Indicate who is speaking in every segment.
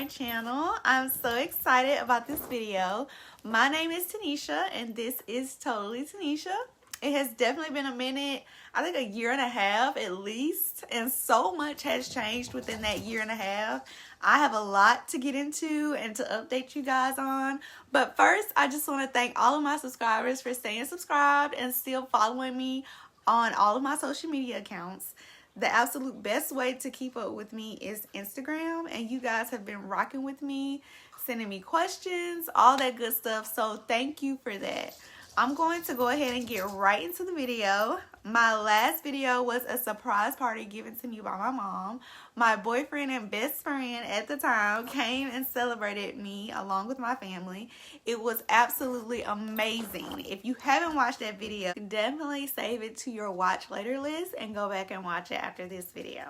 Speaker 1: channel. I'm so excited about this video. My name is Tanisha and this is Totally Tanisha. It has definitely been a minute, I think a year and a half at least, and so much has changed within that year and a half. I have a lot to get into and to update you guys on, but first I just want to thank all of my subscribers for staying subscribed and still following me on all of my social media accounts. The absolute best way to keep up with me is Instagram, and you guys have been rocking with me, sending me questions, all that good stuff, so thank you for that. I'm going to go ahead and get right into the video. My last video was a surprise party given to me by my mom. My boyfriend and best friend at the time came and celebrated me along with my family. It was absolutely amazing. If you haven't watched that video, definitely save it to your watch later list and go back and watch it after this video.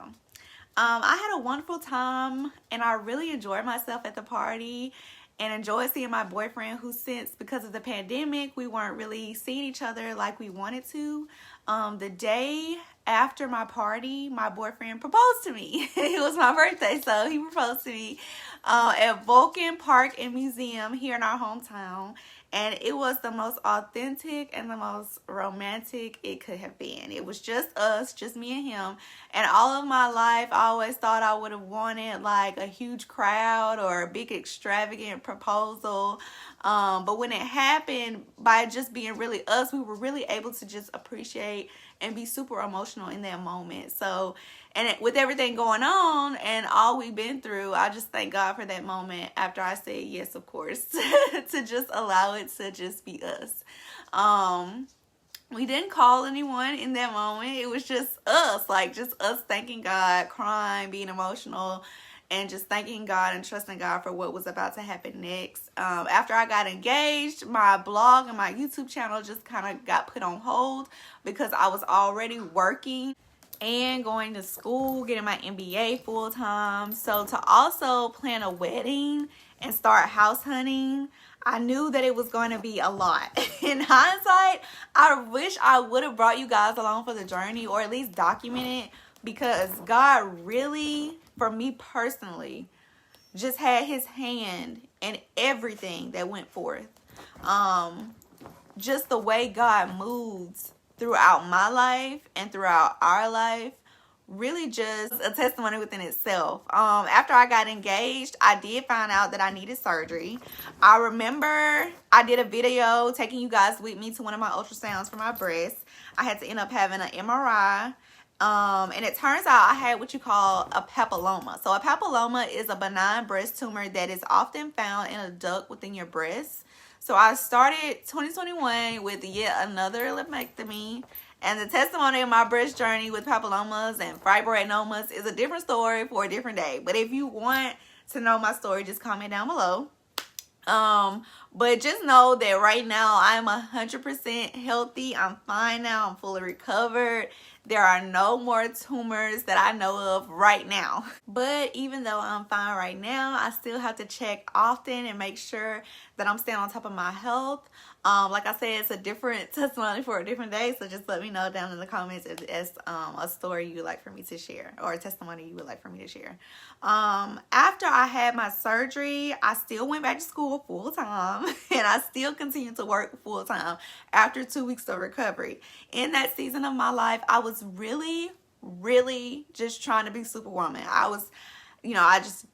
Speaker 1: I had a wonderful time and I really enjoyed myself at the party and enjoyed seeing my boyfriend, who since because of the pandemic we weren't really seeing each other like we wanted to. The day after my party, my boyfriend proposed to me. It was my birthday, so he proposed to me at Vulcan Park and Museum here in our hometown. And it was the most authentic and the most romantic it could have been. It was just us, just me and him. And all of my life, I always thought I would have wanted like a huge crowd or a big extravagant proposal. But when it happened, by just being really us, we were really able to just appreciate and be super emotional in that moment. So, and with everything going on and all we've been through, I just thank God for that moment after I said yes, of course, to just allow it to just be us. We didn't call anyone in that moment. It was just us, like just us thanking God, crying, being emotional, and just thanking God and trusting God for what was about to happen next. After I got engaged, my blog and my YouTube channel just kind of got put on hold because I was already working and going to school, getting my MBA full time. So to also plan a wedding and start house hunting, I knew that it was going to be a lot. In hindsight, I wish I would have brought you guys along for the journey or at least document it, because God really, for me personally, just had his hand in everything that went forth. Just the way God moves throughout my life and throughout our life, really just a testimony within itself. After I got engaged, I did find out that I needed surgery. I remember I did a video taking you guys with me to one of my ultrasounds for my breast. I had to end up having an MRI. And it turns out I had what you call a papilloma. So a papilloma is a benign breast tumor that is often found in a duct within your breast. So I started 2021 with yet another lumpectomy. And the testimony of my breast journey with papillomas and fibroadenomas is a different story for a different day. But if you want to know my story, just comment down below. But just know that right now I'm 100% healthy. I'm fine now. I'm fully recovered. There are no more tumors that I know of right now. But even though I'm fine right now, I still have to check often and make sure that I'm staying on top of my health. Like I said, it's a different testimony for a different day, so just let me know down in the comments if it's a story you would like for me to share or a testimony you would like for me to share. After I had my surgery, I still went back to school full time and I still continued to work full time after 2 weeks of recovery. In that season of my life, I was really just trying to be superwoman. I was, you know, I just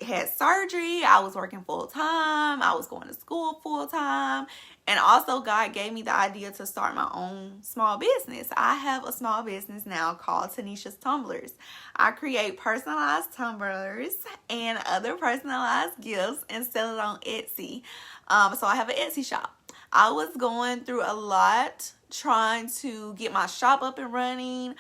Speaker 1: had surgery. I was working full time. I was going to school full time. And also God gave me the idea to start my own small business. I have a small business now called TANISHA'S Tumblers. I create personalized tumblers and other personalized gifts and sell it on Etsy. So I have an Etsy shop. I was going through a lot trying to get my shop up and running.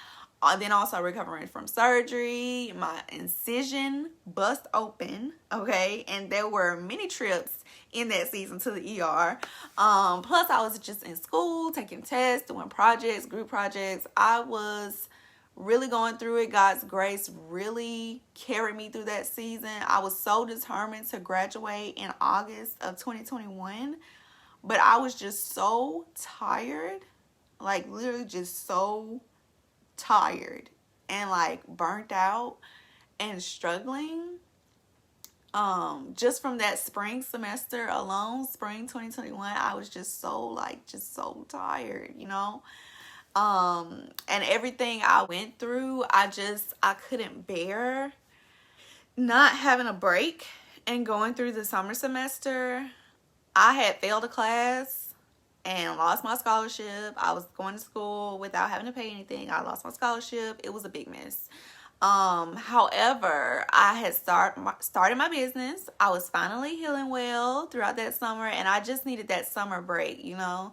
Speaker 1: Then also recovering from surgery. My incision bust open, okay? And there were many trips in that season to the ER. Plus I was just in school, taking tests, doing projects, group projects. I was really going through it. God's grace really carried me through that season. I was so determined to graduate in August of 2021. But I was just so tired, like literally just so tired and like burnt out and struggling Just from that spring semester alone, spring 2021, I was just so tired, you know. And everything I went through, I couldn't bear not having a break and going through the summer semester. I had failed a class and lost my scholarship. I was going to school without having to pay anything. I lost my scholarship. It was a big mess. However, I had started my business. I was finally healing well throughout that summer, and I just needed that summer break, you know.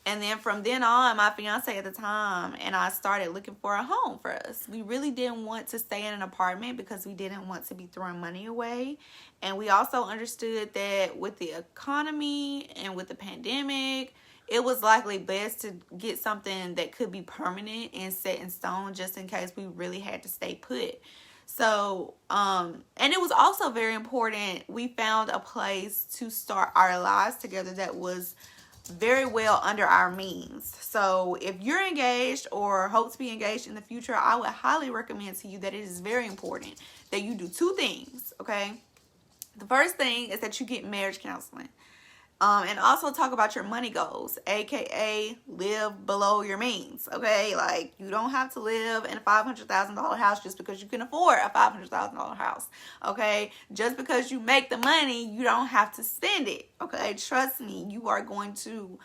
Speaker 1: And then from then on, my fiance at the time and I started looking for a home for us. We really didn't want to stay in an apartment because we didn't want to be throwing money away. And we also understood that with the economy and with the pandemic, it was likely best to get something that could be permanent and set in stone just in case we really had to stay put. So, and it was also very important. We found a place to start our lives together that was very well under our means. So if you're engaged or hope to be engaged in the future, I would highly recommend to you that it is very important that you do two things, okay? The first thing is that you get marriage counseling. And also talk about your money goals, aka live below your means, okay? Like, you don't have to live in a $500,000 house just because you can afford a $500,000 house, okay? Just because you make the money, you don't have to spend it, okay? Trust me, you are going to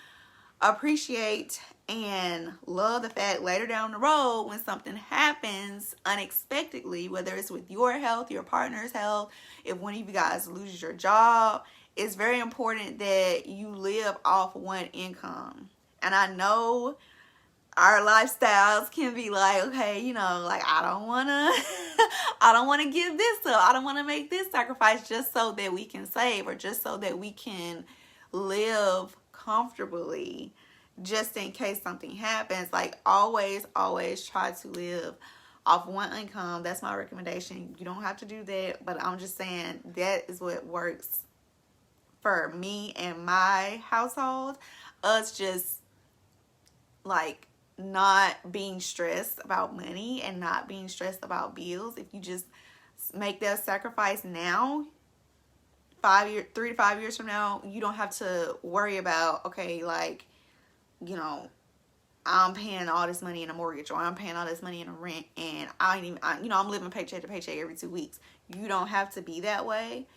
Speaker 1: appreciate and love the fact later down the road when something happens unexpectedly, whether it's with your health, your partner's health, if one of you guys loses your job. It's very important that you live off one income. And I know our lifestyles can be like, okay, you know, like I don't want to give this up. I don't want to make this sacrifice just so that we can save or just so that we can live comfortably just in case something happens. Like always try to live off one income. That's my recommendation. You don't have to do that, but I'm just saying that is what works for me and my household. Us just like not being stressed about money and not being stressed about bills. If you just make that sacrifice now, 3 to 5 years from now, you don't have to worry about, okay, like, you know, I'm paying all this money in a mortgage or I'm paying all this money in a rent and I'm living paycheck to paycheck every 2 weeks. You don't have to be that way.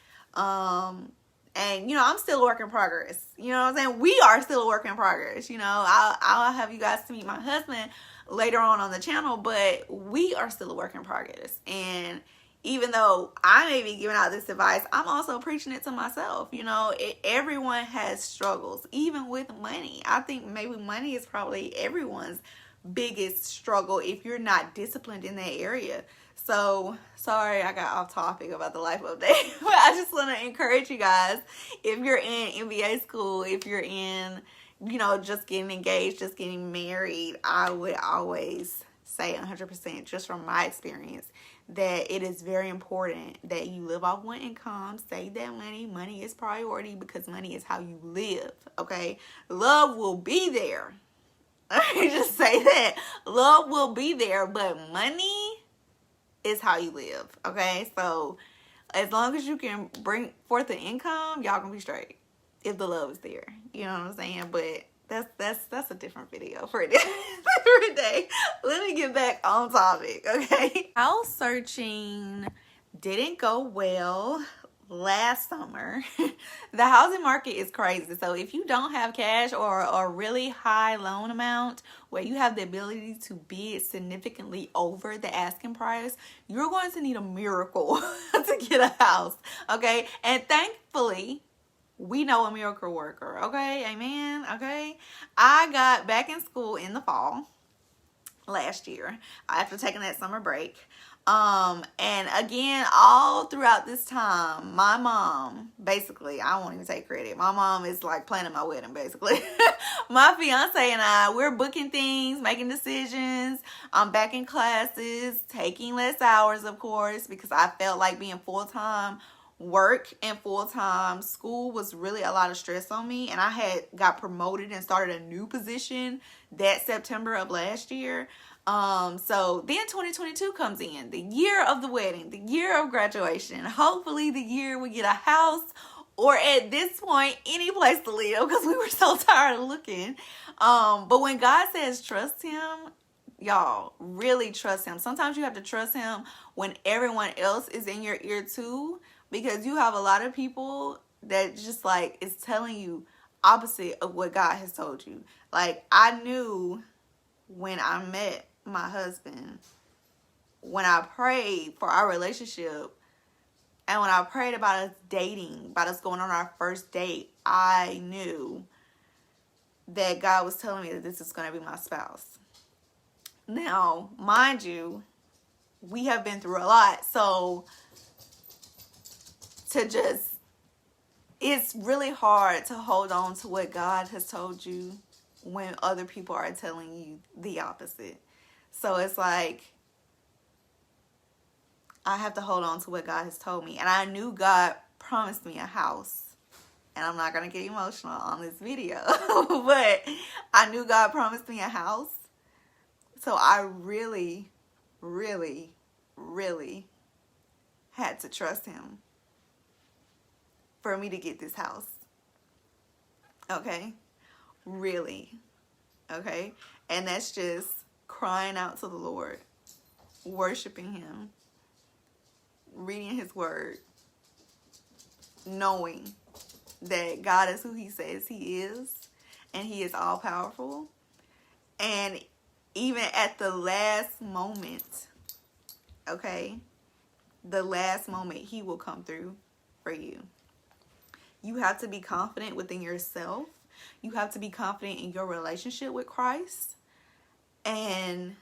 Speaker 1: And, you know, I'm still a work in progress. You know what I'm saying? We are still a work in progress. You know, I'll have you guys to meet my husband later on the channel, but we are still a work in progress. And even though I may be giving out this advice, I'm also preaching it to myself. You know, everyone has struggles, even with money. I think maybe money is probably everyone's biggest struggle if you're not disciplined in that area. So, sorry I got off topic about the life update, but I just want to encourage you guys, if you're in MBA school, if you're in, you know, just getting engaged, just getting married, I would always say 100%, just from my experience, that it is very important that you live off one income, save that money. Money is priority because money is how you live, okay? Love will be there. Let me just say that. Love will be there, but money is how you live, okay? So as long as you can bring forth the income, y'all gonna be straight if the love is there. You know what I'm saying? But that's a different video for a different day. Let me get back on topic, okay? House searching didn't go well last summer. The housing market is crazy. So if you don't have cash or a really high loan amount where you have the ability to bid significantly over the asking price, you're going to need a miracle to get a house, okay? And thankfully, we know a miracle worker, okay? Amen, okay? I got back in school in the fall last year after taking that summer break. And again, all throughout this time, my mom, basically, I won't even take credit. My mom is like planning my wedding, basically. My fiance and I, we're booking things, making decisions. I'm back in classes, taking less hours, of course, because I felt like being full-time work and full-time school was really a lot of stress on me. And I had got promoted and started a new position that September of last year. So then 2022 comes in, the year of the wedding, the year of graduation. Hopefully the year we get a house, or at this point, any place to live, because we were so tired of looking. But when God says trust him, y'all, really trust him. Sometimes you have to trust him when everyone else is in your ear too, because you have a lot of people that just like is telling you opposite of what God has told you. Like, I knew when I met my husband, when I prayed for our relationship, and when I prayed about us dating, about us going on our first date, I knew that God was telling me that this is going to be my spouse. Now, mind you, we have been through a lot, so it's really hard to hold on to what God has told you when other people are telling you the opposite. So it's like, I have to hold on to what God has told me. And I knew God promised me a house. And I'm not going to get emotional on this video. But I knew God promised me a house. So I really, really, really had to trust him for me to get this house. Okay? Really. Okay? And that's just crying out to the Lord, worshiping him, reading his word, knowing that God is who he says he is, and he is all powerful. And even at the last moment, okay, the last moment, he will come through for you. You have to be confident within yourself. You have to be confident in your relationship with Christ. And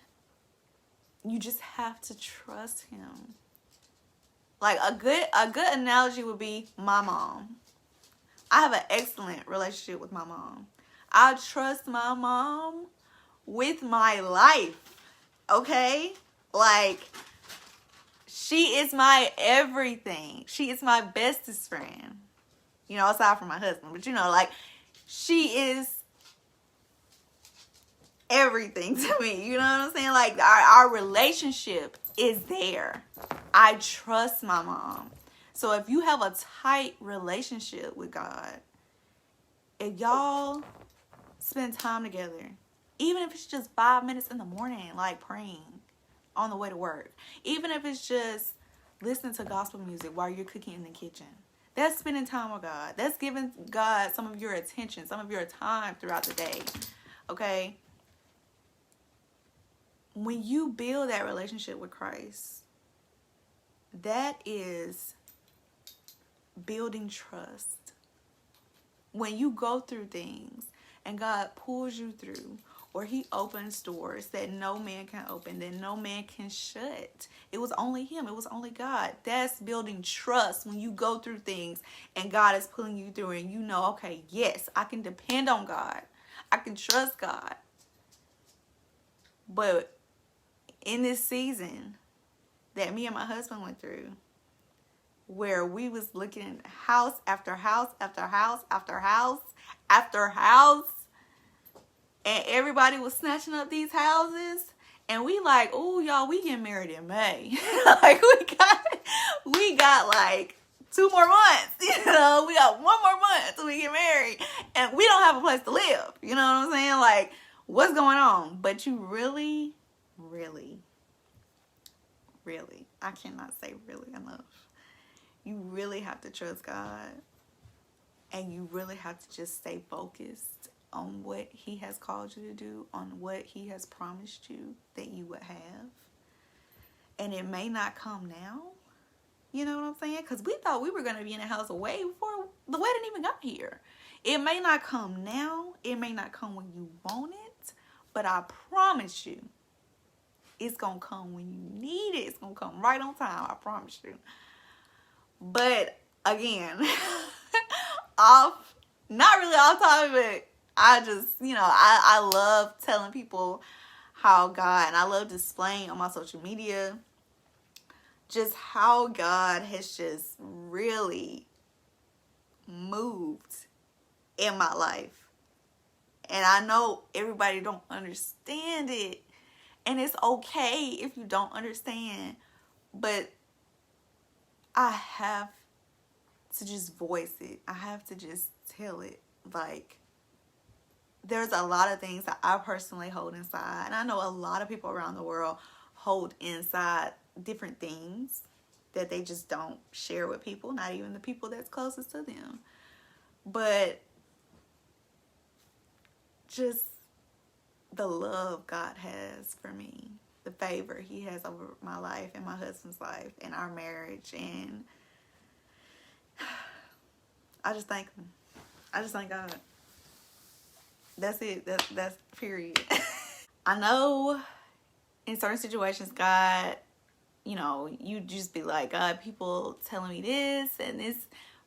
Speaker 1: you just have to trust him. Like, a good analogy would be my mom. I have an excellent relationship with my mom. I trust my mom with my life. Okay? Like, she is my everything. She is my bestest friend. You know, aside from my husband. But you know, like, she is everything to me. You know what I'm saying? Like, our relationship is there. I trust my mom. So if you have a tight relationship with God, if y'all spend time together, even if it's just 5 minutes in the morning, like praying on the way to work, even if it's just listening to gospel music while you're cooking in the kitchen, that's spending time with God. That's giving God some of your attention, some of your time throughout the day. Okay? When you build that relationship with Christ, that is building trust. When you go through things and God pulls you through, or he opens doors that no man can open, that no man can shut. It was only him. It was only God. That's building trust when you go through things and God is pulling you through and you know, okay, yes, I can depend on God. I can trust God. But in this season that me and my husband went through, where we was looking house after house after house after house after house, and everybody was snatching up these houses, and we like, oh, y'all, we getting married in May. Like, we got like 2 more months, you know, we got 1 more month till we get married, and we don't have a place to live. You know what I'm saying? Like, what's going on? But you really, really, really, I cannot say really enough. You really have to trust God, and you really have to just stay focused on what he has called you to do, on what he has promised you that you would have. And it may not come now. You know what I'm saying? Because we thought we were going to be in a house way before the wedding even got here. It may not come now. It may not come when you want it. But I promise you, it's going to come when you need it. It's going to come right on time. I promise you. But again, not really off topic, but I just, you know, I love telling people how God, and I love displaying on my social media just how God has just really moved in my life. And I know everybody don't understand it. And it's okay if you don't understand. But I have to just voice it. I have to just tell it. Like, there's a lot of things that I personally hold inside. And I know a lot of people around the world hold inside different things that they just don't share with people, not even the people that's closest to them. But just the love God has for me, the favor he has over my life and my husband's life and our marriage, and I just thank him. I just thank God. That's it. That's period. I know in certain situations, God, you know, you just be like, God, people telling me this and this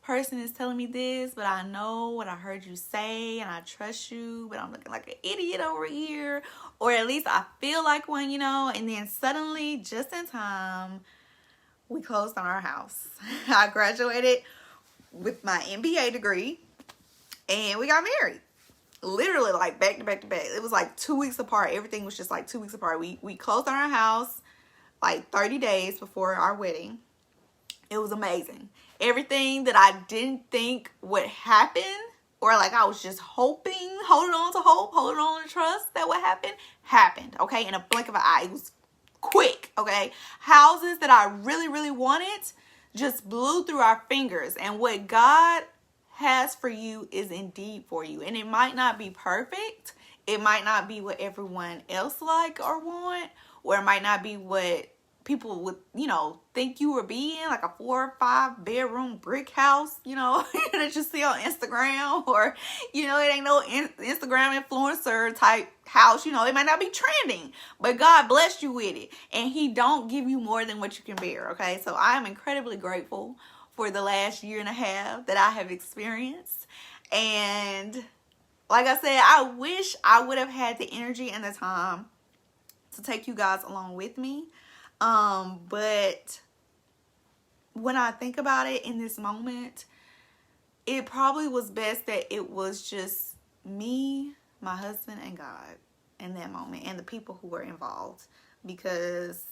Speaker 1: person is telling me this, but I know what I heard you say and I trust you, but I'm looking like an idiot over here, or at least I feel like one, you know. And then suddenly, just in time, we closed on our house. I graduated with my MBA degree and we got married. Literally like back to back to back. It was like 2 weeks apart. Everything was just like 2 weeks apart. We closed on our house like 30 days before our wedding. It was amazing. Everything that I didn't think would happen, or like I was just hoping, holding on to hope, holding on to trust that would happen, happened. Okay, in a blink of an eye. It was quick. Okay, houses that I really, really wanted just blew through our fingers. And what God has for you is indeed for you. And it might not be perfect. It might not be what everyone else like or want, or it might not be what people would, you know, think you would be in, like a 4 or 5 bedroom brick house, you know, that you see on Instagram, or, you know, it ain't no Instagram influencer type house, you know, it might not be trending, but God blessed you with it, and he don't give you more than what you can bear. Okay, so I am incredibly grateful for the last year and a half that I have experienced. And like I said, I wish I would have had the energy and the time to take you guys along with me. But when I think about it in this moment, it probably was best that it was just me, my husband, and God in that moment, and the people who were involved, because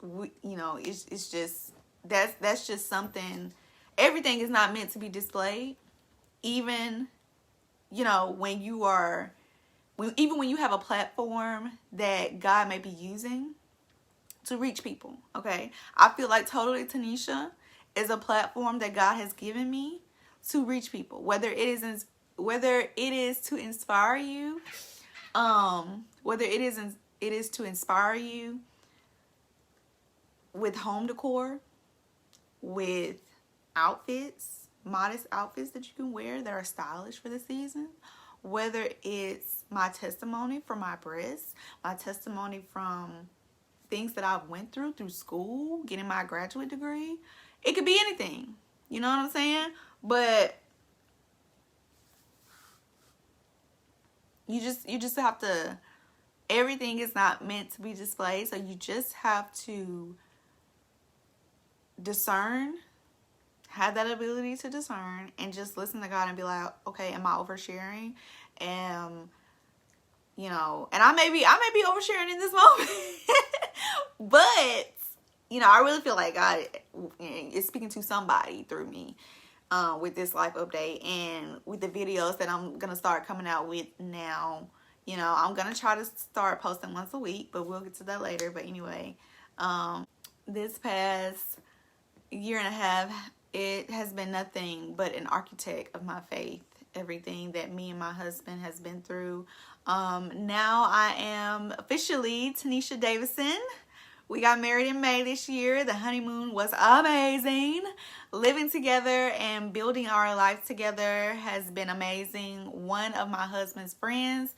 Speaker 1: we, you know, it's just, that's just something. Everything is not meant to be displayed. Even, you know, when you are, even when you have a platform that God may be using to reach people. Okay, I feel like Totally Tanisha is a platform that God has given me to reach people, whether it is to inspire you, whether it is to inspire you with home decor, with outfits, modest outfits that you can wear that are stylish for the season, whether it's my testimony from my breasts, my testimony from things that I've went through school, getting my graduate degree. It could be anything. You know what I'm saying? But you just have to, everything is not meant to be displayed, so you just have to discern, have that ability to discern, and just listen to God and be like, okay, am I oversharing? You know, and I may be oversharing in this moment, but you know, I really feel like God is speaking to somebody through me with this life update and with the videos that I'm gonna start coming out with now. You know, I'm gonna try to start posting once a week, but we'll get to that later. But anyway, this past year and a half, it has been nothing but an architect of my faith. Everything that me and my husband has been through. Now I am officially Tanisha Davison. We got married in May this year. The honeymoon was amazing. Living together and building our life together has been amazing. One of my husband's friends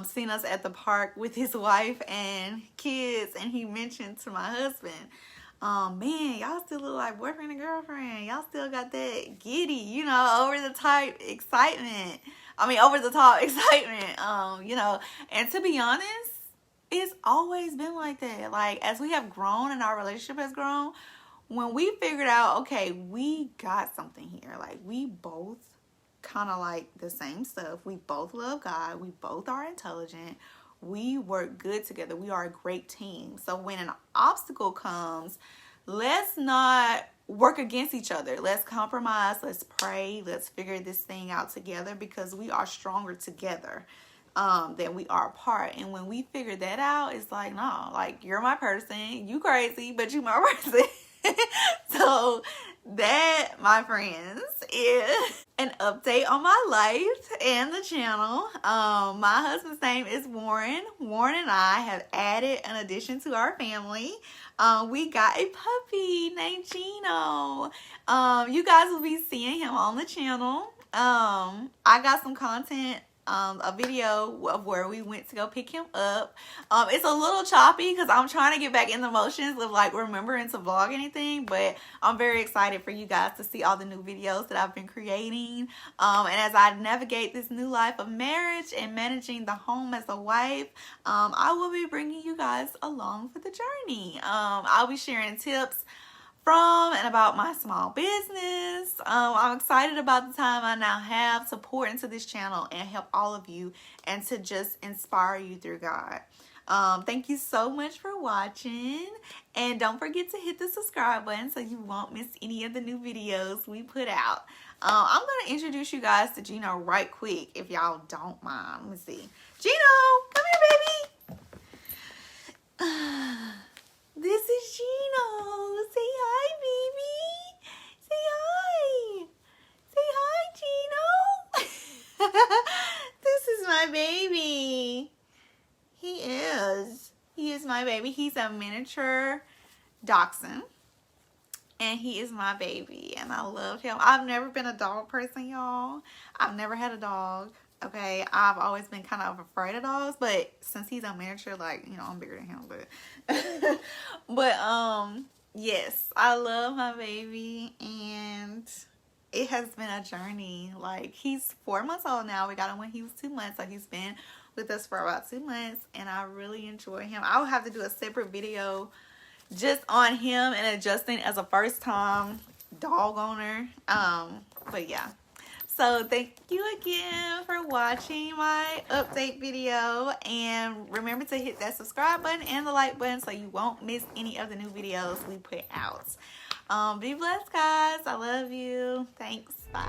Speaker 1: seen us at the park with his wife and kids, and he mentioned to my husband, man, y'all still look like boyfriend and girlfriend. Y'all still got that giddy, you know, over the top excitement. You know, and to be honest, it's always been like that. Like, as we have grown and our relationship has grown, when we figured out, okay, we got something here. Like, we both kind of like the same stuff. We both love God. We both are intelligent. we work good together. We are a great team. So when an obstacle comes, let's not work against each other. Let's compromise. Let's pray. Let's figure this thing out together, because we are stronger together than we are apart. And when we figure that out, it's like, no, like, you're my person. You crazy, but you my person. So that, my friends, is an update on my life and the channel. My husband's name is Warren. Warren and I have added an addition to our family. We got a puppy named Geno. You guys will be seeing him on the channel. I got some content, a video of where we went to go pick him up. It's a little choppy because I'm trying to get back in the motions of like remembering to vlog anything, but I'm very excited for you guys to see all the new videos that I've been creating. And as I navigate this new life of marriage and managing the home as a wife, I will be bringing you guys along for the journey. I'll be sharing tips from and about my small business. I'm excited about the time I now have to pour into this channel and help all of you, and to just inspire you through God. Thank you so much for watching, and don't forget to hit the subscribe button so you won't miss any of the new videos we put out. I'm going to introduce you guys to Geno right quick, if y'all don't mind. Let me see. Geno, come here, baby. This is Geno. Say hi, baby. Say hi. Say hi, Geno. This is my baby. He is. He is my baby. He's a miniature Dachshund. And he is my baby. And I love him. I've never been a dog person, y'all. I've never had a dog. Okay, I've always been kind of afraid of dogs, but since he's a miniature, like, you know, I'm bigger than him, but yes, I love my baby, and it has been a journey. Like, he's 4 months old now. We got him when he was 2 months, so he's been with us for about 2 months, and I really enjoy him. I will have to do a separate video just on him and adjusting as a first-time dog owner. But yeah. So thank you again for watching my update video, and remember to hit that subscribe button and the like button so you won't miss any of the new videos we put out. Be blessed, guys. I love you. Thanks. Bye.